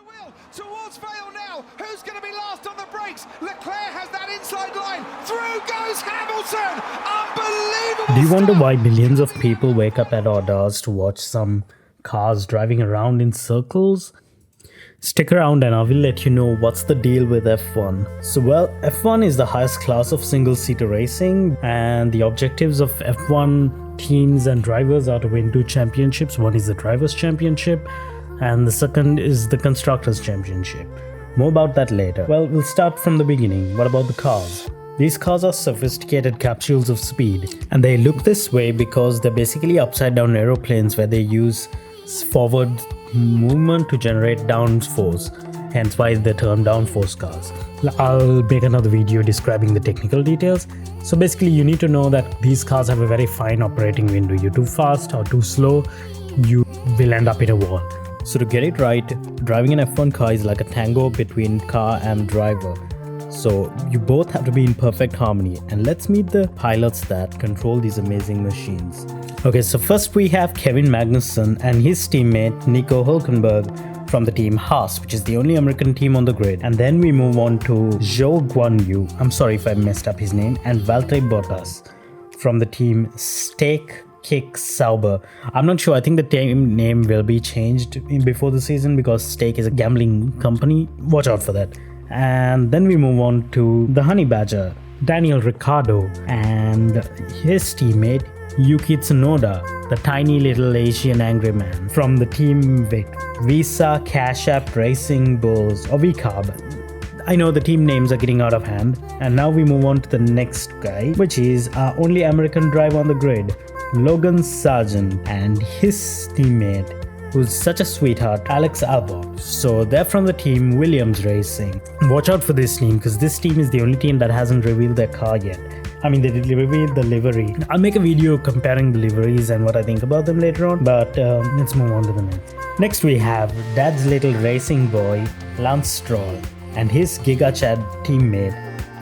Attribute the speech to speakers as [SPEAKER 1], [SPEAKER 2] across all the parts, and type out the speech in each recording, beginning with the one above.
[SPEAKER 1] wheel towards Vale now. Who's going to be last on the brakes? Leclerc has that inside line. Through goes Hamilton. Unbelievable.
[SPEAKER 2] Do you wonder why millions of people wake up at odd hours to watch some cars driving around in circles? Stick around and I will let you know what's the deal with F1. So well, F1 is the highest class of single-seater racing, and the objectives of F1 teams and drivers are to win 2 championships. One is the Drivers' Championship and the second is the Constructors' Championship. More about that later. Well, we'll start from the beginning. What about the cars? These cars are sophisticated capsules of speed, and they look this way because they're basically upside down aeroplanes where they use forward movement to generate downforce, hence why they're termed downforce cars. I'll make another video describing the technical details. So basically you need to know that these cars have a very fine operating window. You're too fast or too slow, you will end up in a wall. So to get it right, driving an F1 car is like a tango between car and driver. So you both have to be in perfect harmony, and let's meet the pilots that control these amazing machines. Okay, so first we have Kevin Magnussen and his teammate Nico Hülkenberg from the team Haas, which is the only American team on the grid. And then we move on to Zhou Guanyu, I'm sorry if I messed up his name, and Valtteri Bottas from the team Stake Kick Sauber. I'm not sure, I think the team name will be changed before the season because Stake is a gambling company. Watch out for that. And then we move on to the Honey Badger, Daniel Ricciardo, and his teammate Yuki Tsunoda, the tiny little Asian angry man from the team Visa Cash App Racing Bulls, or VCARB. I know the team names are getting out of hand. And now we move on to the next guy, which is our only American driver on the grid, Logan Sargent, and his teammate, who's such a sweetheart, Alex Albon. So they're from the team Williams Racing. Watch out for this team because this team is the only team that hasn't revealed their car yet. I mean, they did reveal the livery. I'll make a video comparing the liveries and what I think about them later on, but let's move on to the next. Next we have Dad's little racing boy, Lance Stroll, and his Giga Chad teammate,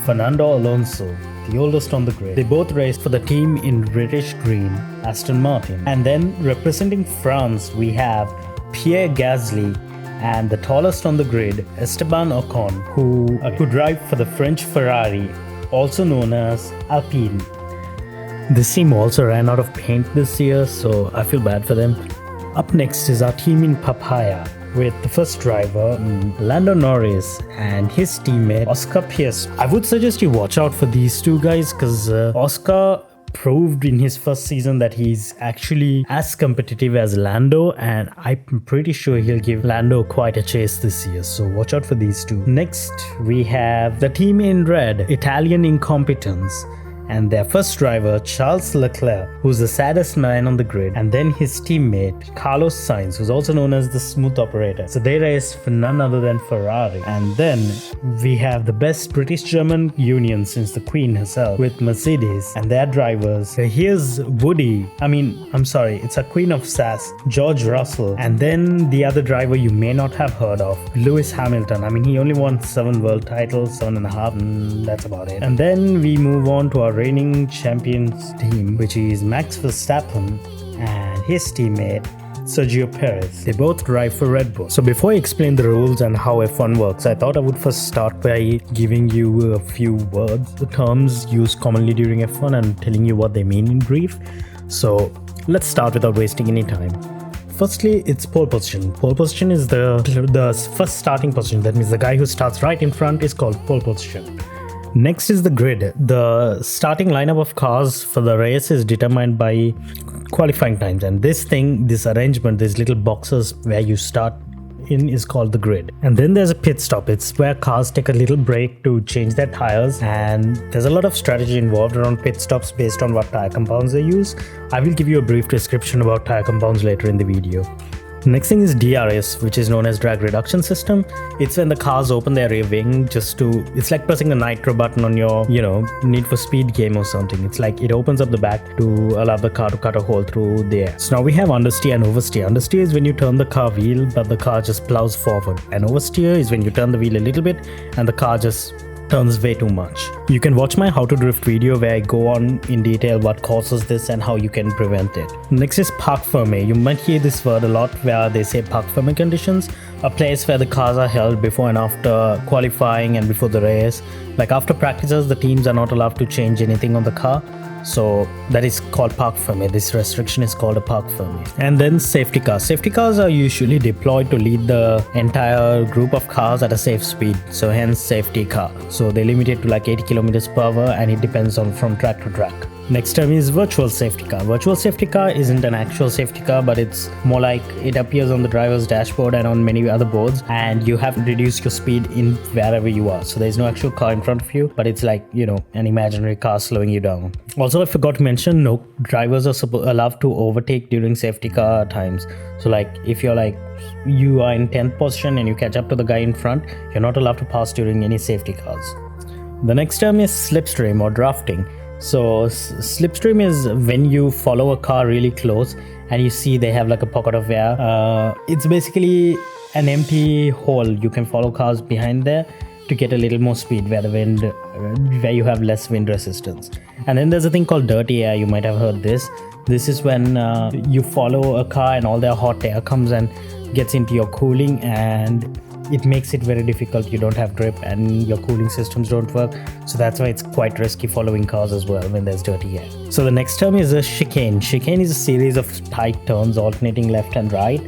[SPEAKER 2] Fernando Alonso, the oldest on the grid. They both raced for the team in British Green, Aston Martin. And then representing France, we have Pierre Gasly and the tallest on the grid, Esteban Ocon, who drive for the French Ferrari, also known as Alpine. This team also ran out of paint this year, so I feel bad for them. Up next is our team in Papaya, with the first driver, Lando Norris, and his teammate, Oscar Piastri. I would suggest you watch out for these two guys because Oscar proved in his first season that he's actually as competitive as Lando, and I'm pretty sure he'll give Lando quite a chase this year, so watch out for these two. Next, we have the team in red, Italian Incompetence, and their first driver, Charles Leclerc, who's the saddest man on the grid, and then his teammate, Carlos Sainz, who's also known as the smooth operator. So they race for none other than Ferrari. And then we have the best British-German union since the Queen herself, with Mercedes and their drivers. Here's Woody, it's a Queen of Sass, George Russell, and then the other driver you may not have heard of, Lewis Hamilton. He only won 7 world titles, 7.5, that's about it. And then we move on to our reigning champions team, which is Max Verstappen and his teammate Sergio Perez. They both drive for Red Bull. So before I explain the rules and how F1 works, I thought I would first start by giving you a few words, the terms used commonly during F1, and telling you what they mean in brief. So let's start without wasting any time. Firstly, it's pole position. Pole position is the first starting position. That means the guy who starts right in front is called pole position. Next is the grid. The starting lineup of cars for the race is determined by qualifying times, and this arrangement, these little boxes where you start in, is called the grid. And then there's a pit stop. It's where cars take a little break to change their tires, and there's a lot of strategy involved around pit stops based on what tire compounds they use. I will give you a brief description about tire compounds later in the video. Next thing is DRS, which is known as drag reduction system. It's when the cars open their rear wing it's like pressing the nitro button on your, Need for Speed game or something. It's like it opens up the back to allow the car to cut a hole through the air. So now we have understeer and oversteer. Understeer is when you turn the car wheel, but the car just plows forward. And oversteer is when you turn the wheel a little bit and the car just turns way too much. You can watch my how to drift video where I go on in detail what causes this and how you can prevent it. Next is parc fermé. You might hear this word a lot where they say parc fermé conditions. a place where the cars are held before and after qualifying and before the race. Like after practices, the teams are not allowed to change anything on the car. So that is called parc fermé. This restriction is called a parc fermé. And then safety cars. Safety cars are usually deployed to lead the entire group of cars at a safe speed. So hence safety car. So they limit it to like 80 kilometers per hour, and it depends on from track to track. Next term is virtual safety car. Virtual safety car isn't an actual safety car, but it's more like it appears on the driver's dashboard and on many other boards, and you have to reduce your speed in wherever you are. So there's no actual car in front of you, but it's like, you know, an imaginary car slowing you down. Also, I forgot to mention, no drivers are allowed to overtake during safety car times. So like if you're like, you are in 10th position and you catch up to the guy in front, you're not allowed to pass during any safety cars. The next term is slipstream or drafting. So slipstream is when you follow a car really close and you see they have like a pocket of air. It's basically an empty hole. You can follow cars behind there to get a little more speed where you have less wind resistance. And then there's a thing called dirty air. You might have heard this. This is when you follow a car and all their hot air comes and gets into your cooling, and it makes it very difficult. You don't have grip and your cooling systems don't work. So that's why it's quite risky following cars as well when there's dirty air. So the next term is a chicane. Chicane is a series of tight turns alternating left and right.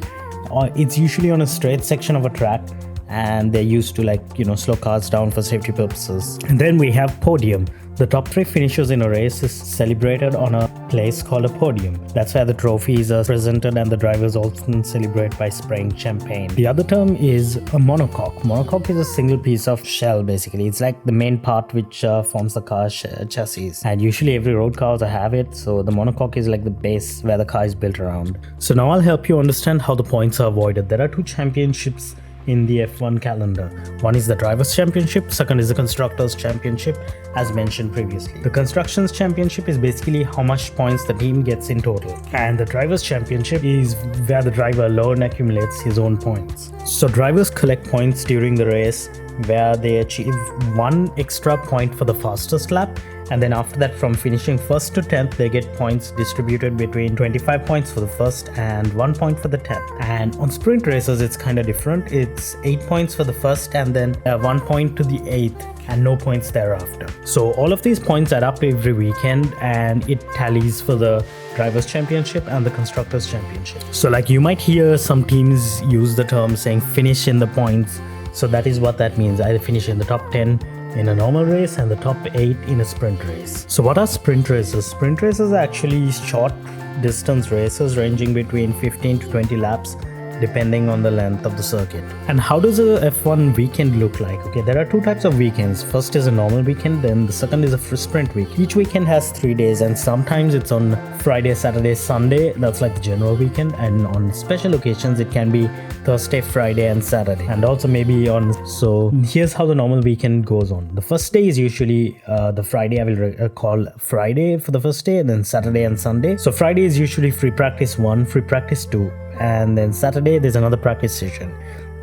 [SPEAKER 2] It's usually on a straight section of a track, and they're used to, like, you know, slow cars down for safety purposes. And then we have podium. The top 3 finishers in a race is celebrated on a place called a podium. That's where the trophies are presented, and the drivers often celebrate by spraying champagne. The other term is a monocoque. Monocoque is a single piece of shell, basically. It's like the main part which forms the car chassis. And usually every road cars have it. So the monocoque is like the base where the car is built around. So now I'll help you understand how the points are avoided. There are 2 championships in the F1 calendar. One is the Drivers' Championship, second is the Constructors' Championship, as mentioned previously. The Constructors' Championship is basically how much points the team gets in total, and the Drivers' Championship is where the driver alone accumulates his own points. So drivers collect points during the race where they achieve 1 extra point for the fastest lap, and then after that, from finishing 1st to 10th, they get points distributed between 25 points for the 1st and 1 point for the 10th. And on sprint races, it's kind of different. It's 8 points for the 1st and then 1 point to the 8th, and no points thereafter. So all of these points add up every weekend, and it tallies for the Drivers' Championship and the Constructors' Championship. So like you might hear some teams use the term saying finish in the points. So that is what that means. Either finish in the top 10 in a normal race and the top 8 in a sprint race. So what are sprint races? Sprint races are actually short distance races ranging between 15 to 20 laps depending on the length of the circuit. And how does a F1 weekend look like? Okay, there are 2 types of weekends. First is a normal weekend, then the second is a sprint week. Each weekend has 3 days, and sometimes it's on Friday, Saturday, Sunday. That's like the general weekend, and on special occasions it can be Thursday, Friday and Saturday, and also maybe on. So here's how the normal weekend goes on. The first day is usually the Friday. I will call Friday for the first day, and then Saturday and Sunday. So Friday is usually free practice 1, free practice 2, and then Saturday there's another practice session.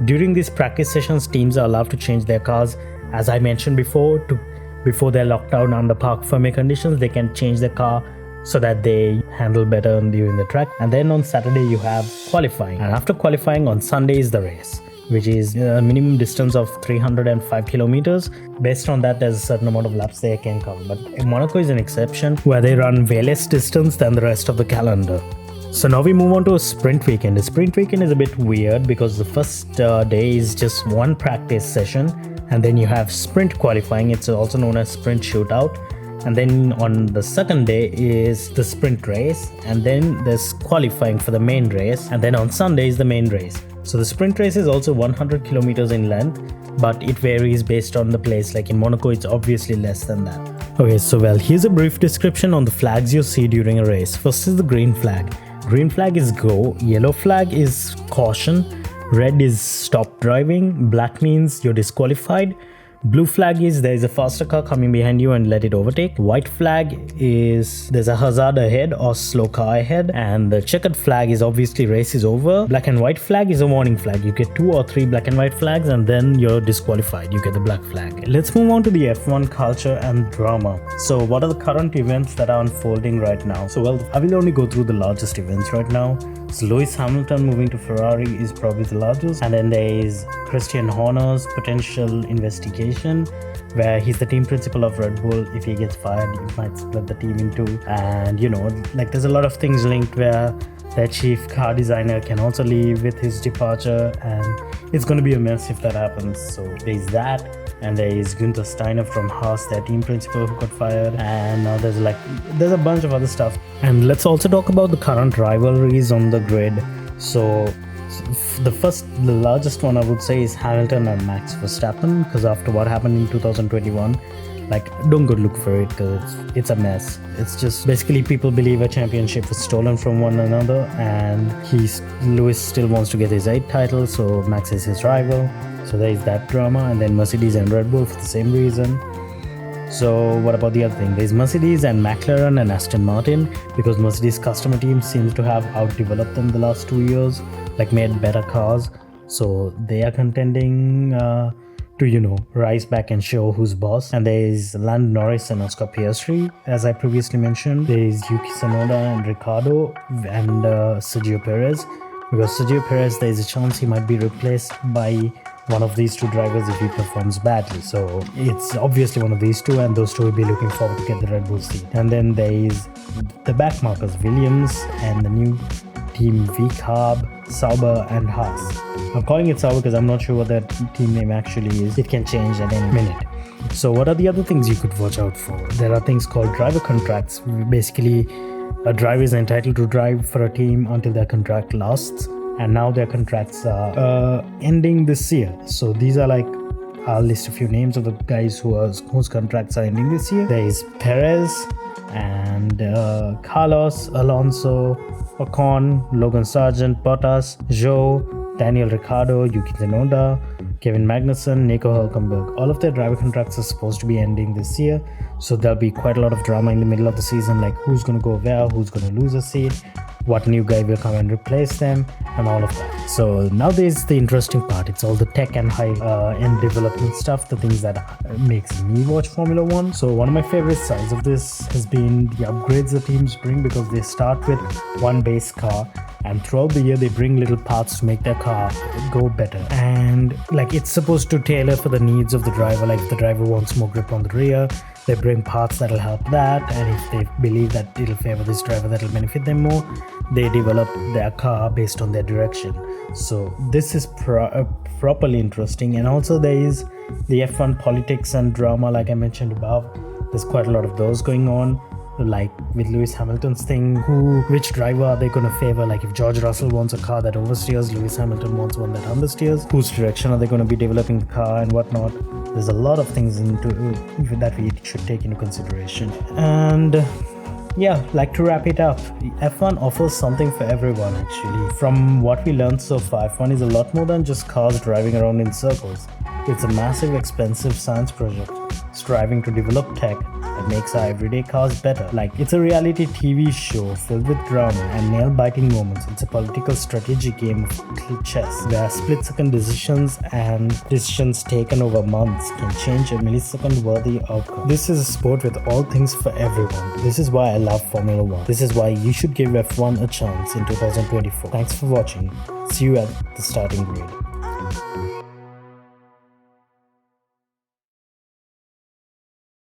[SPEAKER 2] During these practice sessions, teams are allowed to change their cars, as I mentioned before. Before they're locked down under parc fermé conditions, they can change their car so that they handle better during the track. And then on Saturday you have qualifying, and after qualifying on Sunday is the race, which is a minimum distance of 305 kilometers. Based on that, there's a certain amount of laps they can cover, but Monaco is an exception where they run way less distance than the rest of the calendar. So now we move on to a sprint weekend. A sprint weekend is a bit weird because the first day is just 1 practice session, and then you have sprint qualifying. It's also known as sprint shootout. And then on the second day is the sprint race, and then there's qualifying for the main race, and then on Sunday is the main race. So the sprint race is also 100 kilometers in length, but it varies based on the place. Like in Monaco, it's obviously less than that. Okay, so here's a brief description on the flags you see during a race. First is the green flag. Green flag is go, yellow flag is caution, red is stop driving, black means you're disqualified, blue flag is there is a faster car coming behind you and let it overtake, white flag is there's a hazard ahead or slow car ahead, and the checkered flag is obviously race is over. Black and white flag is a warning flag. You get 2 or 3 black and white flags and then you're disqualified. You get the black flag. Let's move on to the F1 culture and drama. So what are the current events that are unfolding right now? So I will only go through the largest events right now. So Lewis Hamilton moving to Ferrari is probably the largest. And then there is Christian Horner's potential investigation, where he's the team principal of Red Bull. If he gets fired, it might split the team in two. And like there's a lot of things linked where their chief car designer can also leave with his departure, and it's going to be a mess if that happens. So there's that. And there is Günther Steiner from Haas, their team principal, who got fired. And now there's a bunch of other stuff. And let's also talk about the current rivalries on the grid. So the largest one I would say is Hamilton and Max Verstappen, because after what happened in 2021, like, don't go look for it, because it's a mess. It's just basically people believe a championship was stolen from one another, and Lewis still wants to get his 8th title, so Max is his rival. So there is that drama. And then Mercedes and Red Bull for the same reason. So what about the other thing? There's Mercedes and McLaren and Aston Martin, because Mercedes customer team seems to have outdeveloped them the last 2 years, like made better cars. So they are contending to rise back and show who's boss. And there's Lando Norris and Oscar Piastri, as I previously mentioned. There's Yuki Tsunoda and Ricciardo and Sergio Perez, because Sergio Perez, there's a chance he might be replaced by one of these two drivers if he performs badly. So it's obviously one of these two, and those two will be looking forward to get the Red Bull seat. And then there is the backmarkers, Williams and the new team VCARB, Sauber and Haas. I'm calling it Sauber because I'm not sure what that team name actually is. It can change at any minute. So what are the other things you could watch out for? There are things called driver contracts. Basically, a driver is entitled to drive for a team until their contract lasts. And now their contracts are ending this year. So these are like, I'll list a few names of the guys whose contracts are ending this year. There is Perez and Carlos, Alonso, Ocon, Logan Sargent, Bottas, Zhou, Daniel Ricciardo, Yuki Tsunoda, Kevin Magnussen, Nico Hülkenberg. All of their driver contracts are supposed to be ending this year. So there'll be quite a lot of drama in the middle of the season, like who's going to go where, who's going to lose a seat, what new guy will come and replace them, and all of that. So now there's the interesting part. It's all the tech and high-end development stuff, the things that makes me watch Formula 1. So one of my favorite sides of this has been the upgrades the teams bring, because they start with one base car, and throughout the year they bring little parts to make their car go better. And like, it's supposed to tailor for the needs of the driver. Like if the driver wants more grip on the rear, they bring parts that'll help that, and if they believe that it'll favor this driver that'll benefit them more, they develop their car based on their direction. So this is properly interesting. And also there is the F1 politics and drama, like I mentioned above. There's quite a lot of those going on, like with Lewis Hamilton's thing. Which driver are they going to favor? Like if George Russell wants a car that oversteers, Lewis Hamilton wants one that understeers. Whose direction are they going to be developing the car and whatnot? There's a lot of things that we should take into consideration. And yeah, like to wrap it up, F1 offers something for everyone actually. From what we learned so far, F1 is a lot more than just cars driving around in circles. It's a massive, expensive science project striving to develop tech that makes our everyday cars better. Like, it's a reality TV show filled with drama and nail-biting moments. It's a political strategy game of chess, where split-second decisions and decisions taken over months can change a millisecond-worthy outcome. This is a sport with all things for everyone. This is why I love Formula 1. This is why you should give F1 a chance in 2024. Thanks for watching. See you at the starting grid.